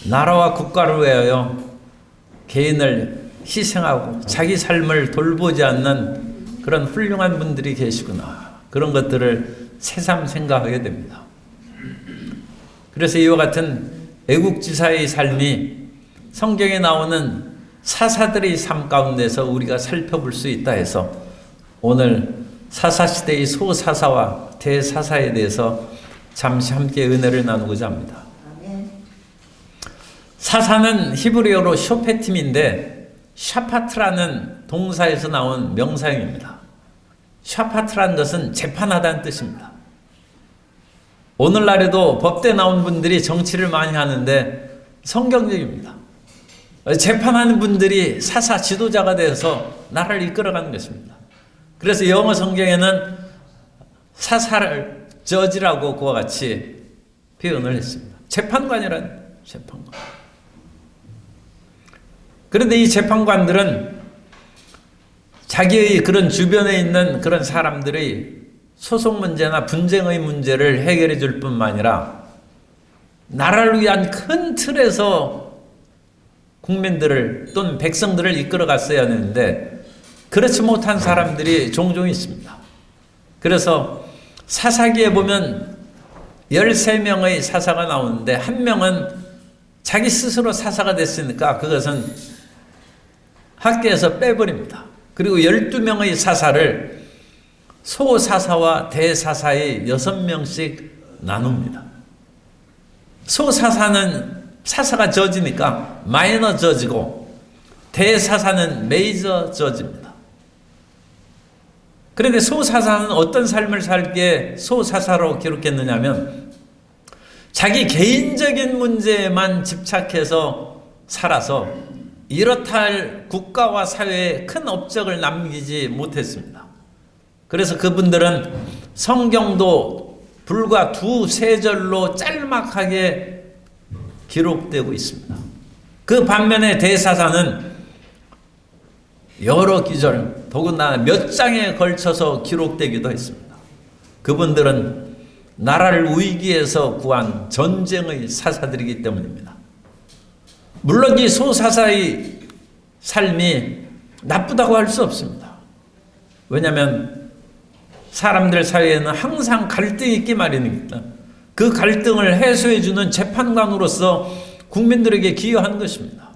나라와 국가를 위하여 개인을 희생하고 자기 삶을 돌보지 않는 그런 훌륭한 분들이 계시구나. 그런 것들을 새삼 생각하게 됩니다. 그래서 이와 같은 애국지사의 삶이 성경에 나오는 사사들의 삶 가운데서 우리가 살펴볼 수 있다 해서 오늘 사사시대의 소사사와 대사사에 대해서 잠시 함께 은혜를 나누고자 합니다. 사사는 히브리어로 쇼페팀인데 샤파트라는 동사에서 나온 명사형입니다. 샤파트라는 것은 재판하다는 뜻입니다. 오늘날에도 법대 나온 분들이 정치를 많이 하는데 성경적입니다. 재판하는 분들이 사사 지도자가 되어서 나라를 이끌어가는 것입니다. 그래서 영어 성경에는 사사를 저지라고 그와 같이 표현을 했습니다. 재판관이란 재판관. 그런데 이 재판관들은 자기의 그런 주변에 있는 그런 사람들의 소송 문제나 분쟁의 문제를 해결해 줄 뿐만 아니라 나라를 위한 큰 틀에서 국민들을 또는 백성들을 이끌어 갔어야 하는데 그렇지 못한 사람들이 종종 있습니다. 그래서 사사기에 보면 13명의 사사가 나오는데 한 명은 자기 스스로 사사가 됐으니까 그것은 학계에서 빼버립니다. 그리고 12명의 사사를 소사사와 대사사의 6명씩 나눕니다. 소사사는 사사가 저지니까 마이너 저지고 대사사는 메이저 저지입니다. 그런데 소사사는 어떤 삶을 살기에 소사사로 기록했느냐 하면 자기 개인적인 문제에만 집착해서 살아서 이렇다 할 국가와 사회에 큰 업적을 남기지 못했습니다. 그래서 그분들은 성경도 불과 2-3절로 짤막하게 기록되고 있습니다. 그 반면에 대사사는 여러 기절, 더군다나 몇 장에 걸쳐서 기록되기도 했습니다. 그분들은 나라를 위기에서 구한 전쟁의 사사들이기 때문입니다. 물론 이 소사사의 삶이 나쁘다고 할 수 없습니다. 왜냐하면 사람들 사이에는 항상 갈등이 있기 마련입니다. 그 갈등을 해소해주는 재판관으로서 국민들에게 기여한 것입니다.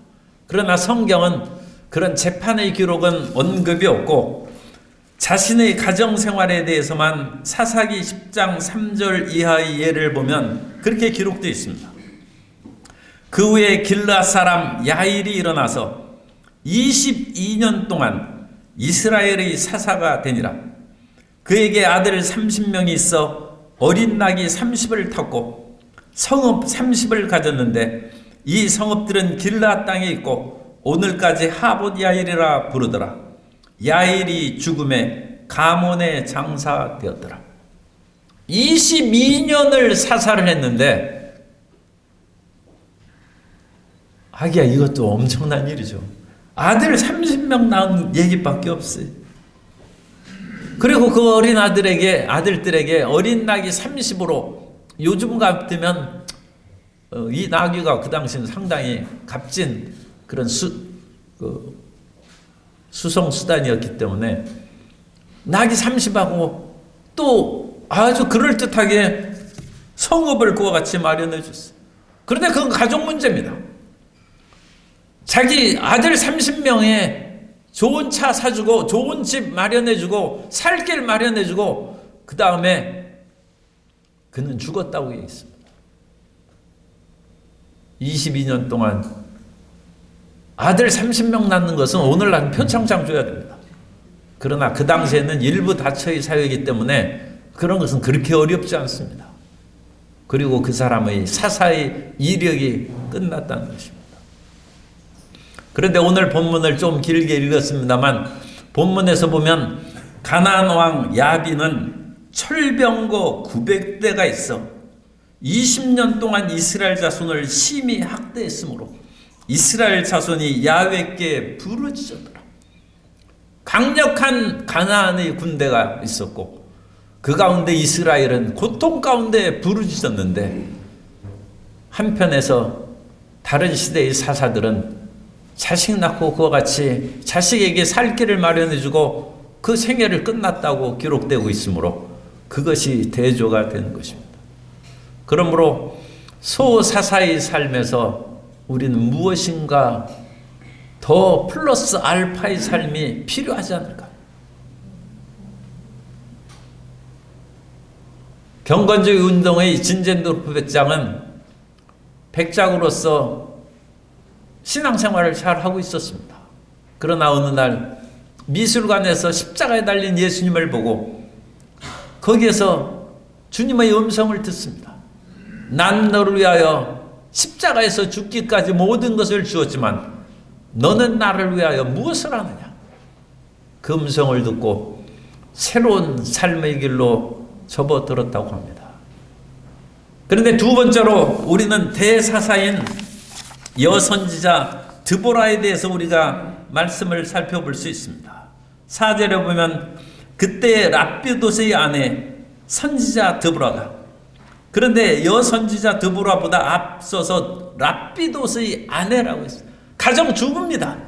그러나 성경은 그런 재판의 기록은 언급이 없고 자신의 가정생활에 대해서만 사사기 10장 3절 이하의 예를 보면 그렇게 기록되어 있습니다. 그 후에 길르앗 사람 야일이 일어나서 22년 동안 이스라엘의 사사가 되니라. 그에게 아들 30명이 있어 어린 낙이 30을 탔고 성읍 30을 가졌는데 이 성읍들은 길르앗 땅에 있고 오늘까지 하봇 야일이라 부르더라. 야일이 죽음에 가몬에 장사되었더라. 22년을 사사를 했는데 하기야 이것도 엄청난 일이죠. 아들 30명 낳은 얘기밖에 없어요. 그리고 그 어린 아들들에게 어린 낙이 30으로 요즘 같으면 이 나귀가 그 당시는 상당히 값진 그런 수송 수단이었기 때문에 낙이 30하고 또 아주 그럴듯하게 성읍을 그와 같이 마련해 줬어요. 그런데 그건 가족 문제입니다. 자기 아들 30명에 좋은 차 사주고 좋은 집 마련해주고 살 길 마련해주고 그 다음에 그는 죽었다고 얘기했습니다. 22년 동안 아들 30명 낳는 것은 오늘날 표창장 줘야 됩니다. 그러나 그 당시에는 일부 다처의 사회이기 때문에 그런 것은 그렇게 어렵지 않습니다. 그리고 그 사람의 사사의 이력이 끝났다는 것입니다. 그런데 오늘 본문을 좀 길게 읽었습니다만 본문에서 보면 가나안 왕 야빈은 철병거 900대가 있어 20년 동안 이스라엘 자손을 심히 학대했으므로 이스라엘 자손이 야훼께 부르짖었더라. 강력한 가나안의 군대가 있었고 그 가운데 이스라엘은 고통 가운데 부르짖었는데 한편에서 다른 시대의 사사들은 자식 낳고 그와 같이 자식에게 살 길을 마련해주고 그 생애를 끝났다고 기록되고 있으므로 그것이 대조가 되는 것입니다. 그러므로 소사사의 삶에서 우리는 무엇인가 더 플러스 알파의 삶이 필요하지 않을까? 경건주의 운동의 진젠도르프 백장은 백작으로서 신앙생활을 잘 하고 있었습니다. 그러나 어느 날 미술관에서 십자가에 달린 예수님을 보고 거기에서 주님의 음성을 듣습니다. 난 너를 위하여 십자가에서 죽기까지 모든 것을 주었지만 너는 나를 위하여 무엇을 하느냐? 그 음성을 듣고 새로운 삶의 길로 접어들었다고 합니다. 그런데 두 번째로 우리는 대사사인 여선지자 드보라에 대해서 우리가 말씀을 살펴볼 수 있습니다. 4절에 보면 그때 랍비도스의 아내 선지자 드보라가, 그런데 여선지자 드보라보다 앞서서 랍비도스의 아내라고 했어요. 가정주부입니다.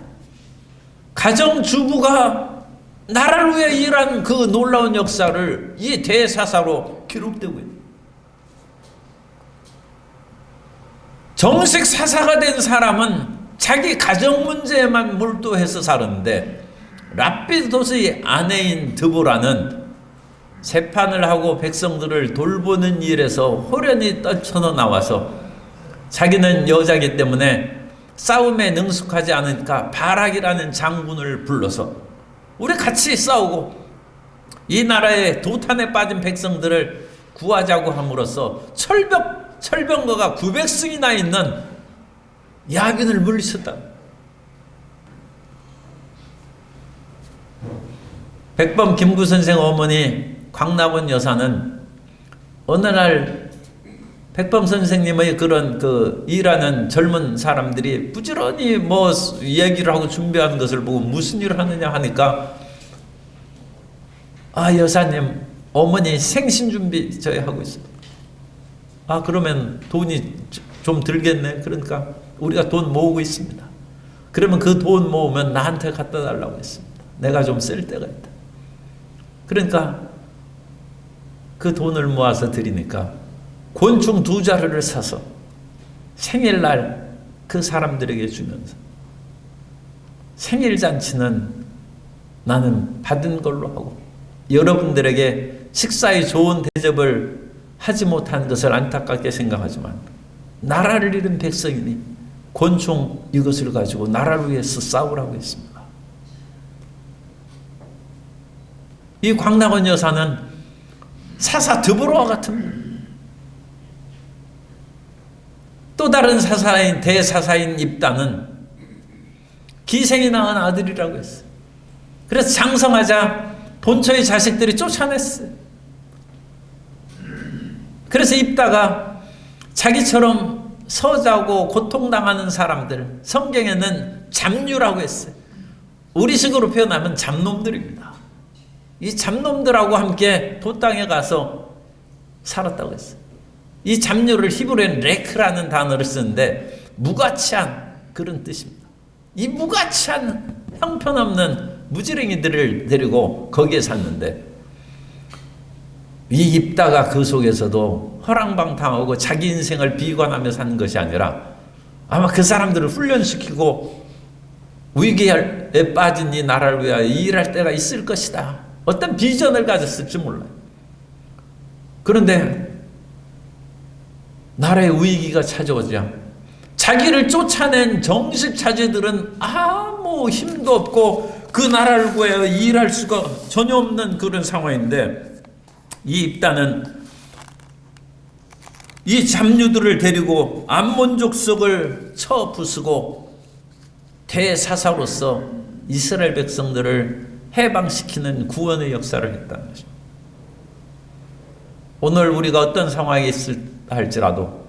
가정주부가 나라를 위해 일한 그 놀라운 역사를 이 대사사로 기록되고 있습니다. 정식 사사가 된 사람은 자기 가정 문제에만 몰두해서 살았는데 랍비도스의 아내인 드보라는 재판을 하고 백성들을 돌보는 일에서 호련히 떨쳐져 나와서 자기는 여자이기 때문에 싸움에 능숙하지 않으니까 바락이라는 장군을 불러서 우리 같이 싸우고 이 나라의 도탄에 빠진 백성들을 구하자고 함으로써 철병거가 900승이나 있는 야균을 물리쳤다. 백범 김구 선생 어머니 광락원 여사는 어느 날 백범 선생님의 그런 일하는 젊은 사람들이 부지런히 얘기를 하고 준비하는 것을 보고 무슨 일을 하느냐 하니까, 여사님 어머니 생신 준비 저희 하고 있습니다. 그러면 돈이 좀 들겠네. 그러니까 우리가 돈 모으고 있습니다. 그러면 그 돈 모으면 나한테 갖다 달라고 했습니다. 내가 좀 쓸 데가 있다. 그러니까 그 돈을 모아서 드리니까 곤충 2자루를 사서 생일날 그 사람들에게 주면서 생일잔치는 나는 받은 걸로 하고 여러분들에게 식사에 좋은 대접을 하지 못한 것을 안타깝게 생각하지만 나라를 잃은 백성이니 곤충 이것을 가지고 나라를 위해서 싸우라고 했습니다. 이 광락원 여사는 사사 드보라와 같은 또 다른 사사인 대사사인 입다는 기생이 낳은 아들이라고 했어요. 그래서 장성하자 본처의 자식들이 쫓아냈어요. 그래서 입다가 자기처럼 서자고 고통당하는 사람들, 성경에는 잡류라고 했어요. 우리식으로 표현하면 잡놈들입니다. 이 잡놈들하고 함께 돛땅에 가서 살았다고 했어요. 이 잡류를 히브리어는 레크라는 단어를 쓰는데 무가치한 그런 뜻입니다. 이 무가치한 형편없는 무지랭이들을 데리고 거기에 샀는데 이 입다가 그 속에서도 허랑방탕하고 자기 인생을 비관하며 사는 것이 아니라 아마 그 사람들을 훈련시키고 위기에 빠진 이 나라를 위하여 일할 때가 있을 것이다. 어떤 비전을 가졌을지 몰라요. 그런데 나라의 위기가 찾아오자 자기를 쫓아낸 정식 차지들은 아무 힘도 없고 그 나라를 구하여 일할 수가 전혀 없는 그런 상황인데 이 입다는 이 잡류들을 데리고 암몬 족속을 쳐 부수고 대사사로서 이스라엘 백성들을 해방시키는 구원의 역사를 했다는 것입니다. 오늘 우리가 어떤 상황에 있을 할지라도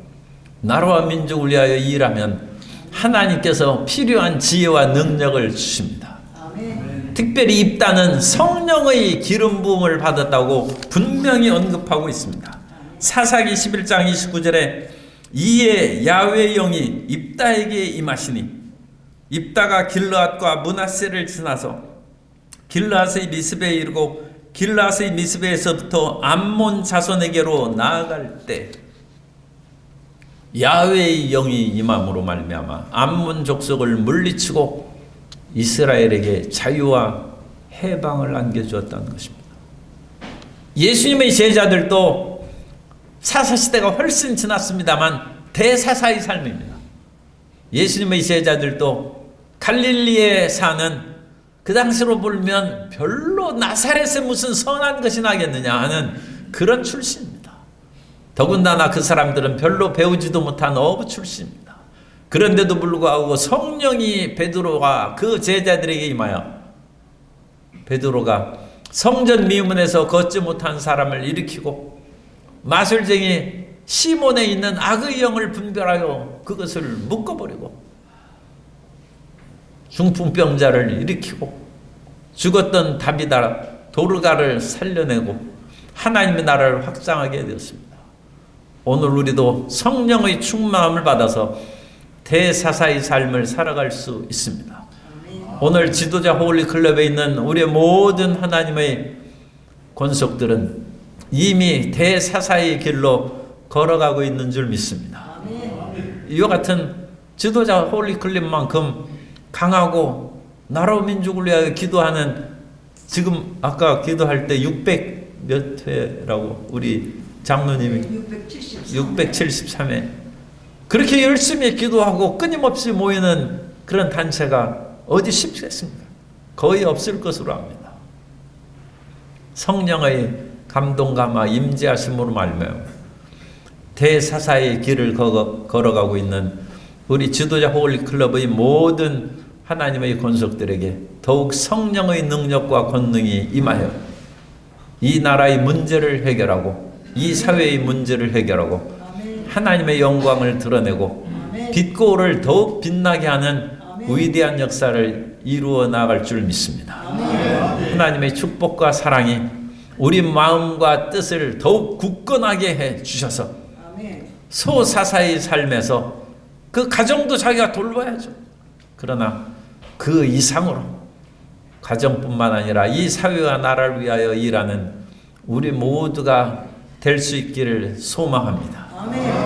나라와 민족을 위하여 일하면 하나님께서 필요한 지혜와 능력을 주십니다. 아멘. 특별히 입다는 성령의 기름 부음을 받았다고 분명히 언급하고 있습니다. 사사기 11장 29절에 이에 야훼의 영이 입다에게 임하시니 입다가 길르앗과 므낫세를 지나서 길르앗의 미스베에 이르고 길르앗의 미스베에서부터 암몬 자손에게로 나아갈 때 야훼의 영이 임함으로 말미암아 암몬 족속을 물리치고 이스라엘에게 자유와 해방을 안겨주었다는 것입니다. 예수님의 제자들도 사사시대가 훨씬 지났습니다만 대사사의 삶입니다. 예수님의 제자들도 갈릴리에 사는, 그 당시로 보면 별로 나사렛에 무슨 선한 것이 나겠느냐 하는 그런 출신입니다. 더군다나 그 사람들은 별로 배우지도 못한 어부 출신입니다. 그런데도 불구하고 성령이 베드로가 그 제자들에게 임하여 베드로가 성전 미문에서 걷지 못한 사람을 일으키고 마술쟁이 시몬에 있는 악의 영을 분별하여 그것을 묶어버리고 중풍병자를 일으키고 죽었던 다비다 도르가를 살려내고 하나님의 나라를 확장하게 되었습니다. 오늘 우리도 성령의 충만함을 받아서 대사사의 삶을 살아갈 수 있습니다. 오늘 지도자 홀리클럽에 있는 우리의 모든 하나님의 권속들은 이미 대사사의 길로 걸어가고 있는 줄 믿습니다. 이와 같은 지도자 홀리클럽만큼 강하고 나라 민족을 위하여 기도하는, 지금 아까 기도할 때 600 몇 회라고 우리 장로님이 673회 그렇게 열심히 기도하고 끊임없이 모이는 그런 단체가 어디 쉽겠습니까? 거의 없을 것으로 압니다. 성령의 감동감화 임재하심으로 말미암아 대사사의 길을 걸어가고 있는 우리 지도자 홀리클럽의 모든 하나님의 권속들에게 더욱 성령의 능력과 권능이 임하여 이 나라의 문제를 해결하고 이 사회의 문제를 해결하고 하나님의 영광을 드러내고 빛고를 더욱 빛나게 하는 위대한 역사를 이루어 나갈 줄 믿습니다. 하나님의 축복과 사랑이 우리 마음과 뜻을 더욱 굳건하게 해 주셔서 소사사의 삶에서 그 가정도 자기가 돌봐야죠. 그러나 그 이상으로 가정뿐만 아니라 이 사회와 나라를 위하여 일하는 우리 모두가 될 수 있기를 소망합니다.